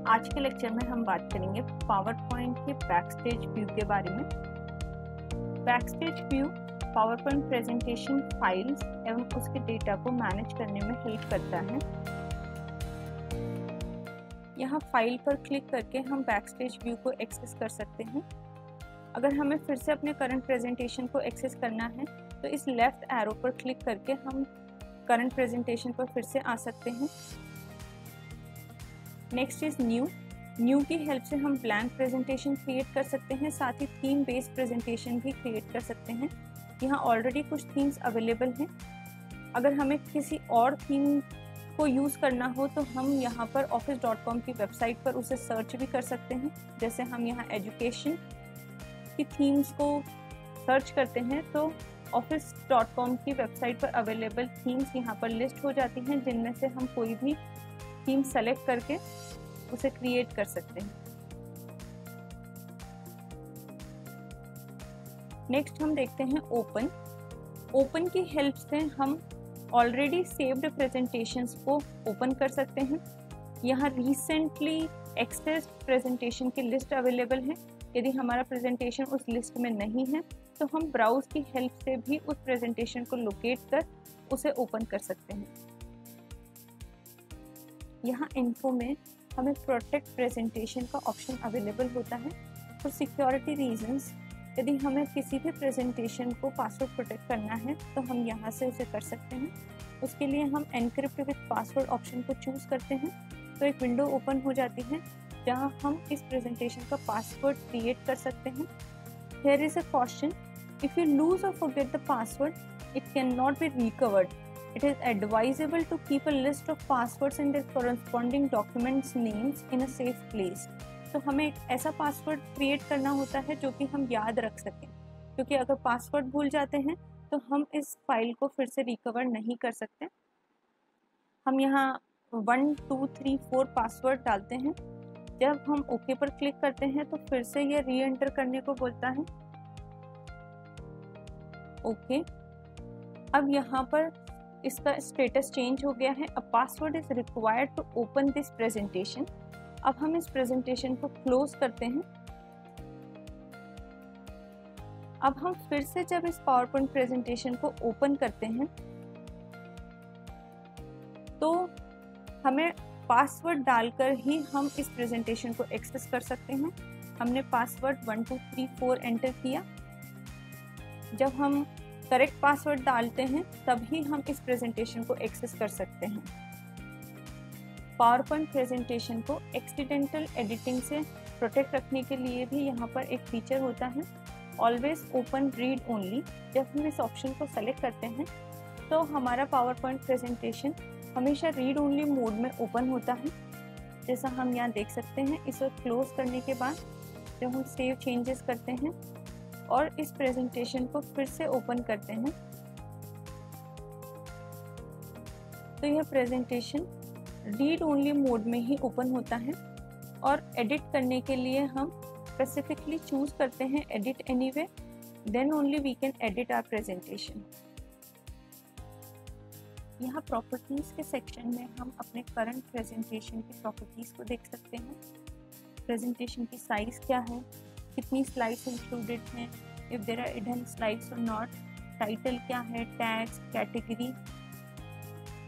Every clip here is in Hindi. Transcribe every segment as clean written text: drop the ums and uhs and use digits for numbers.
आज के लेक्चर में हम बात करेंगे पावर पॉइंट के बैकस्टेज व्यू के बारे में। Backstage view power point presentation files एवं उसके डेटा को मैनेज करने में हेल्प करता है। यहाँ फाइल पर क्लिक करके हम बैकस्टेज व्यू को एक्सेस कर सकते हैं। अगर हमें फिर से अपने करंट प्रेजेंटेशन को एक्सेस करना है तो इस लेफ्ट एरो पर क्लिक करके हम करंट प्रेजेंटेशन पर फिर से आ सकते हैं। नेक्स्ट इज न्यू की हेल्प से हम ब्लैंक प्रेजेंटेशन क्रिएट कर सकते हैं, साथ ही थीम बेस्ड प्रेजेंटेशन भी क्रिएट कर सकते हैं। यहाँ ऑलरेडी कुछ थीम्स अवेलेबल हैं। अगर हमें किसी और थीम को यूज़ करना हो तो हम यहाँ पर office.com की वेबसाइट पर उसे सर्च भी कर सकते हैं। जैसे हम यहाँ एजुकेशन की थीम्स को सर्च करते हैं तो office.com की वेबसाइट पर अवेलेबल थीम्स यहाँ पर लिस्ट हो जाती हैं, जिनमें से हम कोई भी थीम सेलेक्ट करके उसे क्रिएट कर सकते हैं। नेक्स्ट हम देखते हैं ओपन की हेल्प से हम ऑलरेडी सेव्ड प्रेजेंटेशंस को ओपन कर सकते हैं। यहाँ रिसेंटली एक्सेस्ड प्रेजेंटेशन की लिस्ट अवेलेबल है। यदि हमारा प्रेजेंटेशन उस लिस्ट में नहीं है तो हम ब्राउज की हेल्प से भी उस प्रेजेंटेशन को लोकेट कर उसे ओपन कर सकते हैं। यहाँ इन्फो में हमें प्रोटेक्ट प्रेजेंटेशन का ऑप्शन अवेलेबल होता है। फॉर सिक्योरिटी रीजंस यदि हमें किसी भी प्रेजेंटेशन को पासवर्ड प्रोटेक्ट करना है तो हम यहाँ से उसे कर सकते हैं। उसके लिए हम एनक्रिप्ट विद पासवर्ड ऑप्शन को चूज़ करते हैं तो एक विंडो ओपन हो जाती है जहाँ हम इस प्रेजेंटेशन का पासवर्ड क्रिएट कर सकते हैं। Here is a question, if you lose or forget the password it can not be recovered. It is advisable to keep a list of passwords and their corresponding documents names in a safe place. तो हमें एक ऐसा पासवर्ड क्रिएट करना होता है जो कि हम याद रख सकें, क्योंकि अगर पासवर्ड भूल जाते हैं तो हम इस फाइल को फिर से रिकवर नहीं कर सकते। हम यहाँ 1 2 3 4 पासवर्ड डालते हैं। जब हम ओके पर क्लिक करते हैं तो फिर से यह री एंटर करने को बोलता है। ओके, अब यहाँ पर इसका स्टेटस चेंज हो गया है। A password is required to open this presentation. अब हम इस प्रेजेंटेशन को क्लोज करते हैं। अब हम फिर से जब इस पावर पॉइंट प्रेजेंटेशन को ओपन करते हैं तो हमें पासवर्ड डालकर ही हम इस प्रेजेंटेशन को एक्सेस कर सकते हैं। हमने पासवर्ड 1 2 3 4 एंटर किया। जब हम करेक्ट पासवर्ड डालते हैं तभी हम इस प्रेजेंटेशन को एक्सेस कर सकते हैं। पावर पॉइंट प्रेजेंटेशन को एक्सीडेंटल एडिटिंग से प्रोटेक्ट रखने के लिए भी यहाँ पर एक फीचर होता है, ऑलवेज ओपन रीड ओनली। जब हम इस ऑप्शन को सेलेक्ट करते हैं तो हमारा पावर पॉइंट प्रेजेंटेशन हमेशा रीड ओनली मोड में ओपन होता है, जैसा हम यहाँ देख सकते हैं। इसे क्लोज करने के बाद जब हम सेव चेंजेस करते हैं और इस प्रेजेंटेशन को फिर से ओपन करते हैं तो यह प्रेजेंटेशन रीड ओनली मोड में ही ओपन होता है। और एडिट करने के लिए हम स्पेसिफिकली चूज करते हैं edit anyway, then only we can edit our presentation. यहाँ प्रॉपर्टीज के सेक्शन में हम अपने करंट प्रेजेंटेशन की प्रॉपर्टीज को देख सकते हैं। प्रेजेंटेशन की साइज क्या है, कितनी स्लाइड्स इंक्लूडेड हैं, if there are hidden slides और नॉट, टाइटल क्या है, टैग्स, कैटेगरी,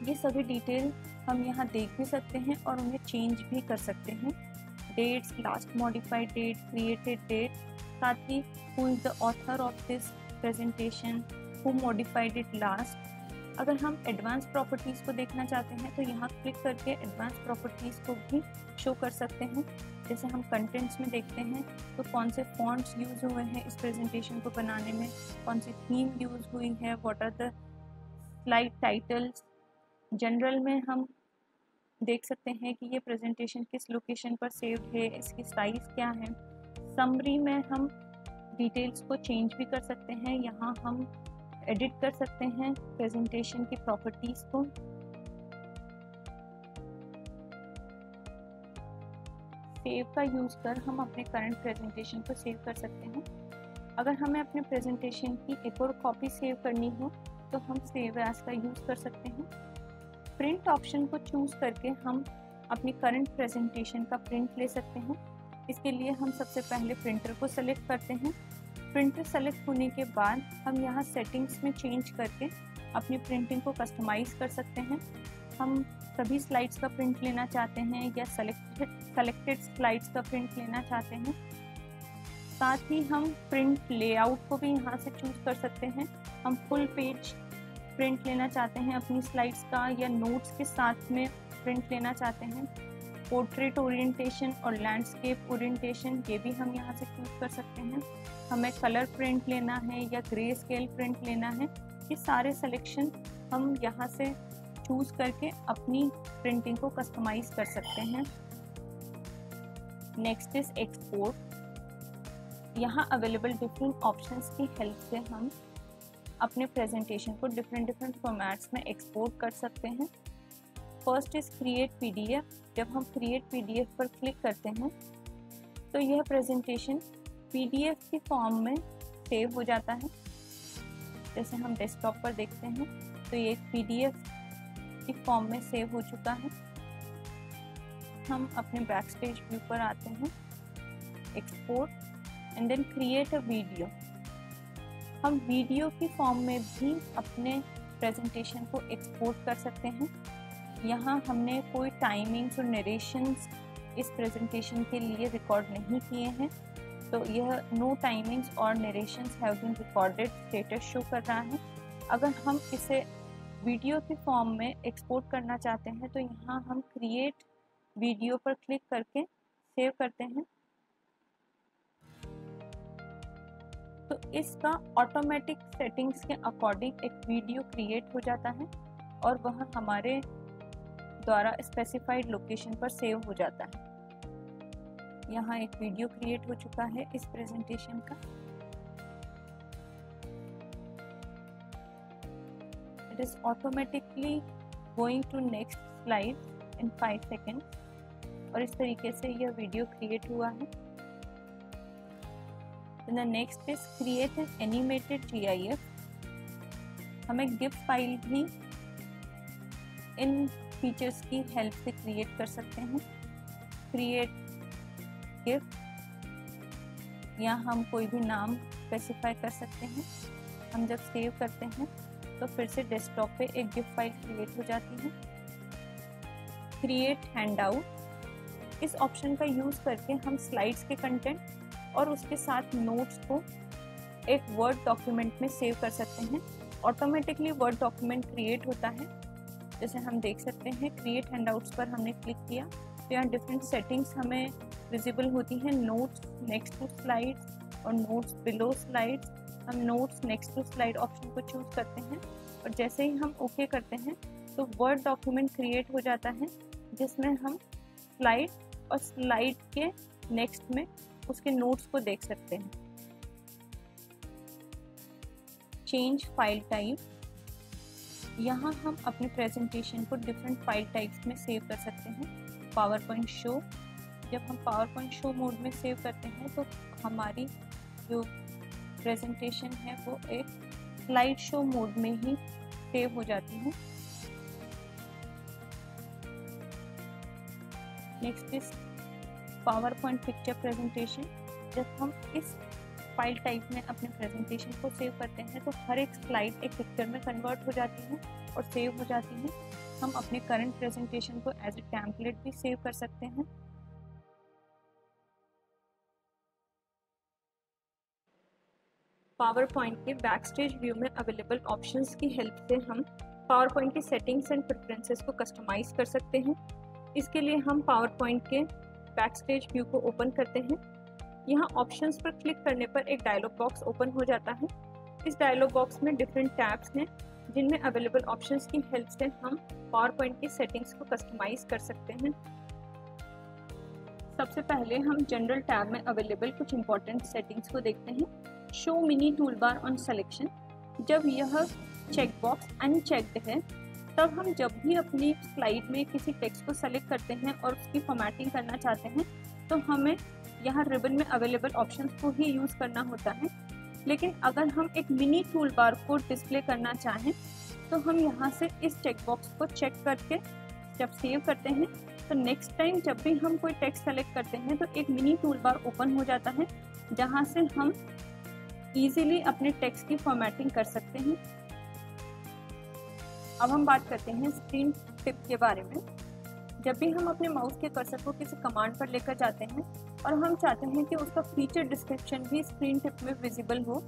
ये सभी डिटेल हम यहाँ देख भी सकते हैं और उन्हें चेंज भी कर सकते हैं। Dates, last modified date, created date, साथ ही who is the author of this presentation, who modified it last. अगर हम एडवांस प्रॉपर्टीज़ को देखना चाहते हैं तो यहाँ क्लिक करके एडवांस प्रॉपर्टीज़ को भी शो कर सकते हैं। जैसे हम कंटेंट्स में देखते हैं तो कौन से फॉन्ट्स यूज़ हुए हैं इस प्रेजेंटेशन को बनाने में, कौन सी थीम यूज़ हुई है, what are the slide titles. General में हम देख सकते हैं कि ये प्रेजेंटेशन किस लोकेशन पर सेव्ड है, इसकी साइज़ क्या है। समरी में हम डिटेल्स को चेंज भी कर सकते हैं। यहाँ हम एडिट कर सकते हैं प्रेजेंटेशन की प्रॉपर्टीज़ को। सेव का यूज़ कर हम अपने करंट प्रेजेंटेशन को सेव कर सकते हैं। अगर हमें अपने प्रेजेंटेशन की एक और कॉपी सेव करनी हो तो हम सेव एज का यूज़ कर सकते हैं। प्रिंट ऑप्शन को चूज़ करके हम अपनी करंट प्रेजेंटेशन का प्रिंट ले सकते हैं। इसके लिए हम सबसे पहले प्रिंटर को सेलेक्ट करते हैं। प्रिंटर सेलेक्ट होने के बाद हम यहाँ सेटिंग्स में चेंज करके अपनी प्रिंटिंग को कस्टमाइज़ कर सकते हैं। हम सभी स्लाइड्स का प्रिंट लेना चाहते हैं या सेलेक्टेड स्लाइड्स का प्रिंट लेना चाहते हैं। साथ ही हम प्रिंट लेआउट को भी यहाँ से चूज़ कर सकते हैं। हम फुल पेज प्रिंट लेना चाहते हैं अपनी स्लाइड्स का, या नोट्स के साथ में प्रिंट लेना चाहते हैं। पोर्ट्रेट ओरिएंटेशन और लैंडस्केप ओरिएंटेशन, ये भी हम यहाँ से चूज़ कर सकते हैं। हमें कलर प्रिंट लेना है या ग्रे स्केल प्रिंट लेना है, ये सारे सिलेक्शन हम यहाँ से चूज़ करके अपनी प्रिंटिंग को कस्टमाइज़ कर सकते हैं। Next is export. यहाँ अवेलेबल डिफरेंट ऑप्शंस की हेल्प से हम अपने प्रेजेंटेशन को डिफरेंट फॉर्मेट्स में एक्सपोर्ट कर सकते हैं। First is create PDF. जब हम क्रिएट पीडीएफ पर क्लिक करते हैं तो यह प्रेजेंटेशन पीडीएफ की फॉर्म में सेव हो जाता है। जैसे हम डेस्कटॉप पर देखते हैं तो ये एक पीडीएफ की फॉर्म में सेव हो चुका है। हम अपने बैकस्टेज व्यू पर आते हैं, export and then create a video. हम वीडियो की फॉर्म में भी अपने प्रेजेंटेशन को एक्सपोर्ट कर सकते हैं। यहाँ हमने कोई टाइमिंग्स और नरेशंस इस प्रेजेंटेशन के लिए रिकॉर्ड नहीं किए हैं, तो यह नो टाइमिंग्स और narrations have been recorded status show कर रहा है। अगर हम इसे वीडियो की फॉर्म में एक्सपोर्ट करना चाहते हैं तो यहाँ हम क्रिएट वीडियो पर क्लिक करके सेव करते हैं, तो इसका ऑटोमेटिक सेटिंग्स के अकॉर्डिंग एक वीडियो क्रिएट हो जाता है और वह हमारे द्वारा स्पेसिफाइड लोकेशन पर सेव हो जाता है। यहाँ एक वीडियो क्रिएट हो चुका है इस प्रेजेंटेशन का। It is automatically going to next slide in 5 second और इस तरीके से यह वीडियो क्रिएट हुआ है। The next is create an animated GIF। हमें गिफ फाइल भी इन फीचर्स की हेल्प से क्रिएट कर सकते हैं। क्रिएट गिफ, या हम कोई भी नाम स्पेसिफाई कर सकते हैं। हम जब सेव करते हैं तो फिर से डेस्कटॉप पे एक गिफ फाइल क्रिएट हो जाती है। क्रिएट हैंडआउट, इस ऑप्शन का यूज़ करके हम स्लाइड्स के कंटेंट और उसके साथ नोट्स को एक वर्ड डॉक्यूमेंट में सेव कर सकते हैं। ऑटोमेटिकली वर्ड डॉक्यूमेंट क्रिएट होता है। जैसे हम देख सकते हैं क्रिएट हैंडआउट्स पर हमने क्लिक किया तो यहाँ डिफरेंट सेटिंग्स हमें विजिबल होती हैं। नोट्स नेक्स्ट टू स्लाइड्स और नोट्स बिलो स्लाइड्स। हम notes next to slide option को चूज़ करते हैं और जैसे ही हम ओके करते हैं तो वर्ड डॉक्यूमेंट क्रिएट हो जाता है जिसमें हम स्लाइड और स्लाइड के नेक्स्ट में उसके नोट्स को देख सकते हैं। चेंज फाइल टाइप, यहाँ हम अपने प्रेजेंटेशन को डिफरेंट फाइल टाइप्स में सेव कर सकते हैं। पावर पॉइंट शो, जब हम पावर पॉइंट शो मोड में सेव करते हैं तो हमारी जो प्रेजेंटेशन है वो एक स्लाइड शो मोड में ही सेव हो जाती है। Next is power point picture presentation. जब हम इस फाइल टाइप में अपने प्रेजेंटेशन को सेव करते हैं तो हर एक स्लाइड एक पिक्चर में कन्वर्ट हो जाती है और सेव हो जाती है। हम अपने करंट प्रेजेंटेशन को एज ए टेम्पलेट भी सेव कर सकते हैं। पावर पॉइंट के बैकस्टेज व्यू में अवेलेबल ऑप्शंस की हेल्प से हम पावर पॉइंट की सेटिंग्स एंड प्रेफरेंसेस को कस्टमाइज कर सकते हैं। इसके लिए हम पावर पॉइंट के बैकस्टेज व्यू को ओपन करते हैं। यहाँ ऑप्शंस पर क्लिक करने पर एक डायलॉग बॉक्स ओपन हो जाता है। इस डायलॉग बॉक्स में डिफरेंट टैब्स हैं जिनमें अवेलेबल ऑप्शंस की हेल्प से हम पावर पॉइंट की सेटिंग्स को कस्टमाइज कर सकते हैं। सबसे पहले हम जनरल टैब में अवेलेबल कुछ इंपॉर्टेंट सेटिंग्स को देखते हैं। Show mini tool bar on selection, जब यह चेकबॉक्स अनचेक्ड है तब हम जब भी अपनी स्लाइड में किसी टेक्स्ट को सेलेक्ट करते हैं और उसकी फॉर्मेटिंग करना चाहते हैं तो हमें यहाँ रिबन में अवेलेबल ऑप्शंस को ही यूज़ करना होता है। लेकिन अगर हम एक मिनी टूल बार को डिस्प्ले करना चाहें तो हम यहाँ से इस चेकबॉक्स को चेक करके जब सेव करते हैं तो नेक्स्ट टाइम जब भी हम कोई टेक्स्ट सेलेक्ट करते हैं तो एक मिनी टूल बार ओपन हो जाता है जहां से हम इजीली अपने टेक्स्ट की फॉर्मेटिंग कर सकते हैं। अब हम बात करते हैं स्क्रीन टिप के बारे में। जब भी हम अपने माउस के कर्सर को किसी कमांड पर लेकर जाते हैं और हम चाहते हैं कि उसका फीचर डिस्क्रिप्शन भी स्क्रीन टिप में विजिबल हो,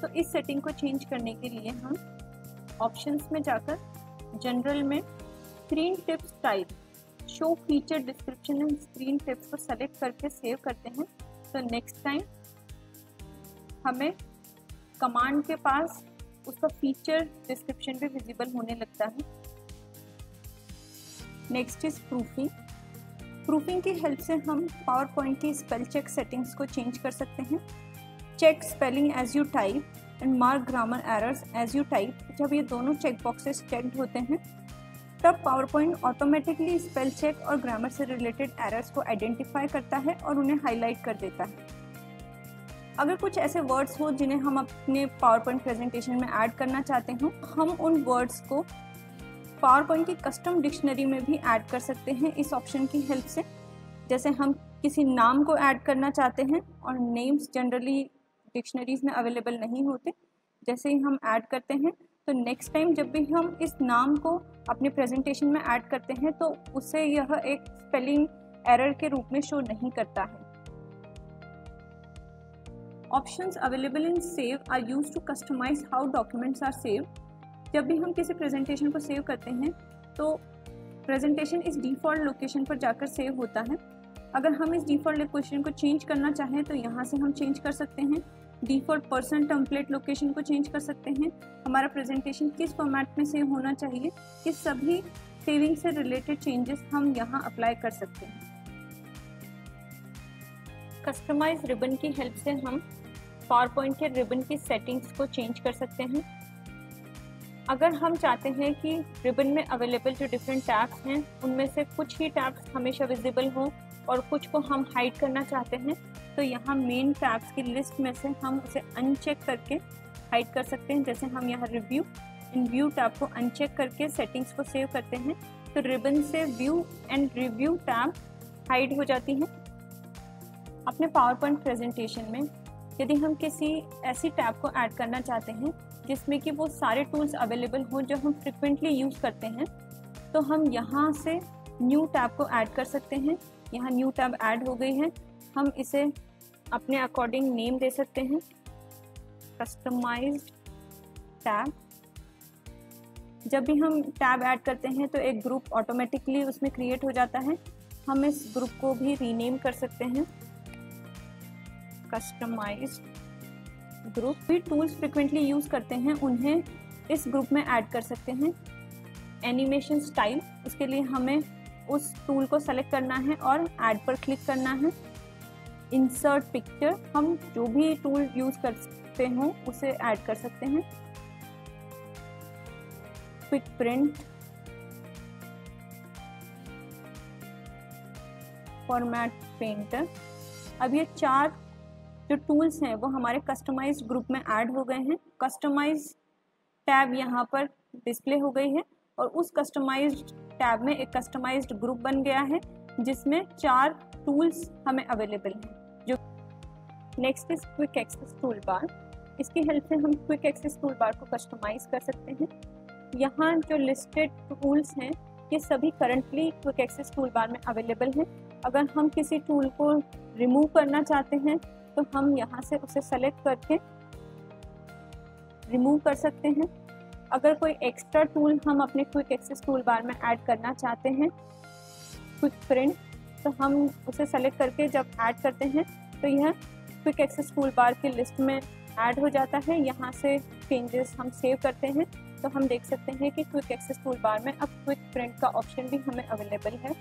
तो इस सेटिंग को चेंज करने के लिए हम ऑप्शंस में जाकर जनरल में screen tip style show feature description and screen tips को सेलेक्ट करके सेव करते हैं। तो नेक्स्ट टाइम हमें कमांड के पास उसका फीचर डिस्क्रिप्शन भी विजिबल होने लगता है। Next is proofing. प्रूफिंग की हेल्प से हम पावर पॉइंट की स्पेल चेक सेटिंग्स को चेंज कर सकते हैं। Check spelling as you type and mark grammar errors as you type, जब ये दोनों चेक बॉक्सेस चेक्ड होते हैं तब PowerPoint automatically spell check और ग्रामर से रिलेटेड एरर्स को आइडेंटिफाई करता है और उन्हें हाईलाइट कर देता है। अगर कुछ ऐसे वर्ड्स हो जिन्हें हम अपने पावर पॉइंट प्रेजेंटेशन में ऐड करना चाहते हो, हम उन वर्ड्स को पावर पॉइंट की कस्टम डिक्शनरी में भी ऐड कर सकते हैं इस ऑप्शन की हेल्प से। जैसे हम किसी नाम को ऐड करना चाहते हैं और नेम्स जनरली डिक्शनरीज में अवेलेबल नहीं होते, जैसे ही हम ऐड करते हैं तो नेक्स्ट टाइम जब भी हम इस नाम को अपने प्रेजेंटेशन में ऐड करते हैं तो उसे यह एक स्पेलिंग एरर के रूप में शो नहीं करता है। Options available in save are used to customize how documents are save. जब भी हम किसी प्रेजेंटेशन को सेव करते हैं तो प्रेजेंटेशन इस डिफ़ॉल्ट लोकेशन पर जाकर सेव होता है। अगर हम इस डिफ़ॉल्ट लोकेशन को चेंज करना चाहें तो यहाँ से हम चेंज कर सकते हैं। डिफ़ॉल्ट पर्सन टेम्पलेट लोकेशन को चेंज कर सकते हैं। हमारा प्रेजेंटेशन किस फॉर्मेट में सेव होना चाहिए, ये सभी सेविंग से रिलेटेड चेंजेस हम यहाँ अप्लाई कर सकते हैं। कस्टमाइज रिबन की हेल्प से हम पावर पॉइंट के रिबन की सेटिंग्स को चेंज कर सकते हैं। अगर हम चाहते हैं कि रिबन में अवेलेबल जो डिफरेंट टैब्स हैं उनमें से कुछ ही टैब्स हमेशा विजिबल हों और कुछ को हम हाइड करना चाहते हैं, तो यहाँ मेन टैब्स की लिस्ट में से हम उसे अनचेक करके हाइड कर सकते हैं। जैसे हम यहाँ रिव्यू इन व्यू टैब को अनचेक करके सेटिंग्स को सेव करते हैं तो रिबन से view and review tab hide हो जाती हैं। अपने पावर पॉइंट प्रेजेंटेशन में यदि हम किसी ऐसी टैब को ऐड करना चाहते हैं जिसमें कि वो सारे टूल्स अवेलेबल हों जो हम फ्रिक्वेंटली यूज़ करते हैं, तो हम यहाँ से न्यू टैब को ऐड कर सकते हैं। यहाँ न्यू टैब ऐड हो गई है, हम इसे अपने अकॉर्डिंग नेम दे सकते हैं, कस्टमाइज्ड टैब। जब भी हम टैब ऐड करते हैं तो एक ग्रुप ऑटोमेटिकली उसमें क्रिएट हो जाता है। हम इस ग्रुप को भी रीनेम कर सकते हैं, कस्टमाइज्ड ग्रुप। भी टूल्स फ्रिक्वेंटली यूज़ करते हैं उन्हें इस ग्रुप में ऐड कर सकते हैं। एनिमेशन स्टाइल, उसके लिए हमें उस टूल को सेलेक्ट करना है और ऐड पर क्लिक करना है। इंसर्ट पिक्चर, हम जो भी टूल यूज़ करते हों उसे ऐड कर सकते हैं। Quick print, format painter. अब ये 4 जो टूल्स हैं वो हमारे कस्टमाइज्ड ग्रुप में ऐड हो गए हैं। कस्टमाइज टैब यहाँ पर डिस्प्ले हो गई है और उस कस्टमाइज्ड टैब में एक कस्टमाइज्ड ग्रुप बन गया है जिसमें 4 टूल्स हमें अवेलेबल हैं। जो next is quick access toolbar. इसकी हेल्प से हम क्विक एक्सेस टूल बार को कस्टमाइज कर सकते हैं। यहाँ जो लिस्टेड टूल्स हैं ये सभी currently quick access toolbar में अवेलेबल हैं। अगर हम किसी टूल को रिमूव करना चाहते हैं तो हम यहाँ से उसे सेलेक्ट करके रिमूव कर सकते हैं। अगर कोई एक्स्ट्रा टूल हम अपने क्विक एक्सेस टूल बार में ऐड करना चाहते हैं, क्विक प्रिंट, तो हम उसे सेलेक्ट करके जब ऐड करते हैं तो यह क्विक एक्सेस टूल बार की लिस्ट में ऐड हो जाता है। यहाँ से चेंजेस हम सेव करते हैं तो हम देख सकते हैं कि क्विक एक्सेस टूल बार में अब क्विक प्रिंट का ऑप्शन भी हमें अवेलेबल है।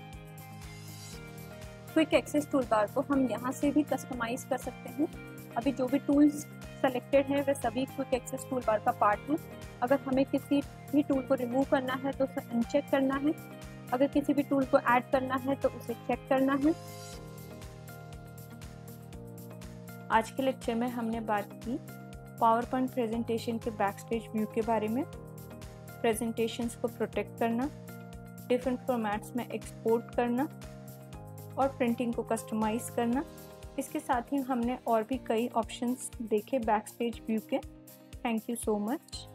क्विक एक्सेस टूल बार को हम यहाँ से भी कस्टमाइज कर सकते हैं। अभी जो भी टूल्स सेलेक्टेड हैं वे सभी क्विक एक्सेस टूल बार का पार्ट हैं। अगर हमें किसी भी टूल को रिमूव करना है तो उसे अनचेक करना है, अगर किसी भी टूल को ऐड करना है तो उसे चेक करना है। आज के लेक्चर में हमने बात की पावर पॉइंट प्रेजेंटेशन के बैकस्टेज व्यू के बारे में, प्रेजेंटेशंस को प्रोटेक्ट करना, डिफरेंट फॉर्मेट्स में एक्सपोर्ट करना और प्रिंटिंग को कस्टमाइज़ करना। इसके साथ ही हमने और भी कई ऑप्शंस देखे बैकस्टेज व्यू के। Thank you so much.